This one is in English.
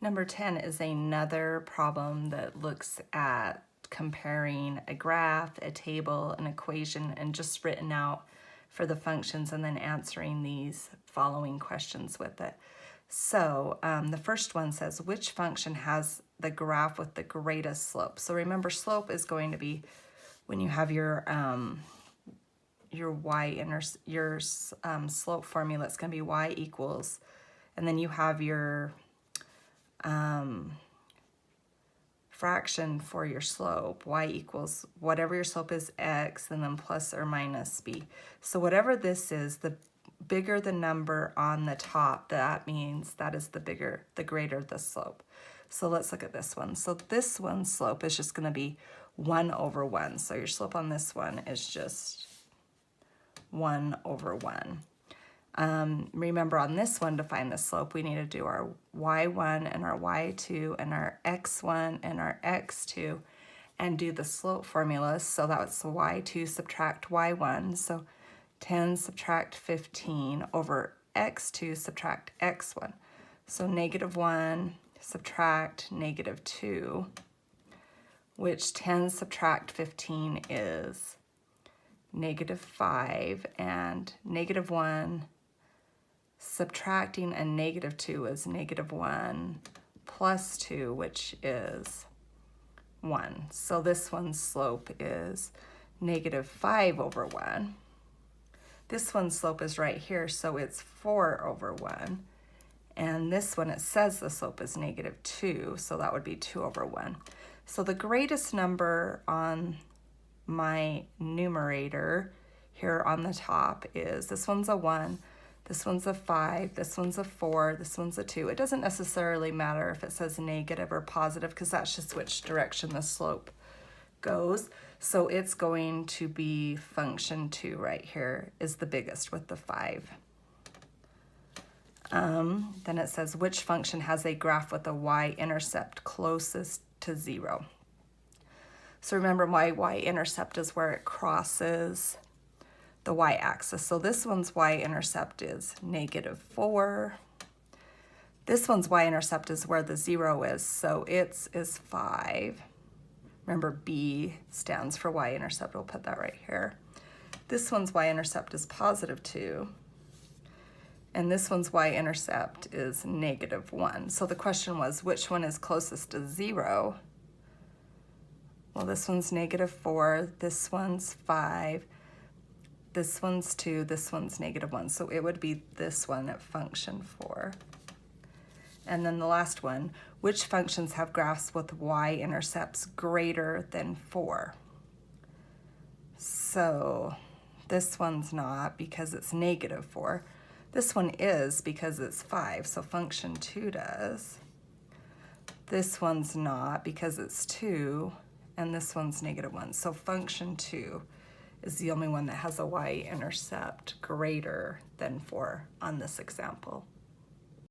Number 10 is another problem that looks at comparing a graph, a table, an equation, and just written out for the functions and then answering these following questions with it. So the first one says, which function has the graph with the greatest slope? So remember, slope is going to be when you have your slope formula. It's going to be y equals, and then you have your fraction for your slope, y equals whatever your slope is, x, and then plus or minus b. So whatever this is, the bigger the number on the top, that means that is the greater the slope. So let's look at this one. So this one's slope is just going to be 1 over 1. So your slope on this one is just 1 over 1. Remember, on this one, to find the slope, we need to do our y1 and our y2 and our x1 and our x2 and do the slope formula. So that's y2 subtract y1. So 10 subtract 15 over x2 subtract x1. So -1 subtract -2, which 10 subtract 15 is -5, and -1 subtracting a -2 is -1 plus 2, which is 1. So this one's slope is -5 over 1. This one's slope is right here, so it's 4 over 1. And this one, it says the slope is -2, so that would be 2 over 1. So the greatest number on my numerator here on the top is, this one's a 1, this one's a 5, this one's a 4, this one's a 2. It doesn't necessarily matter if it says negative or positive, because that's just which direction the slope goes. So it's going to be function 2 right here is the biggest with the 5. Then it says, which function has a graph with a y-intercept closest to 0? So remember, my y-intercept is where it crosses the y-axis. So this one's y-intercept is -4. This one's y-intercept is where the 0 is, so its is 5. Remember, B stands for y-intercept. We'll put that right here. This one's y-intercept is +2. And this one's y-intercept is -1. So the question was, which one is closest to 0? Well, this one's -4, this one's 5, this one's 2, this one's -1. So it would be this one at function 4. And then the last one, which functions have graphs with y-intercepts greater than 4? So this one's not, because it's -4. This one is, because it's 5, so function 2 does. This one's not, because it's 2, and this one's -1. So function 2 is the only one that has a y-intercept greater than 4 on this example.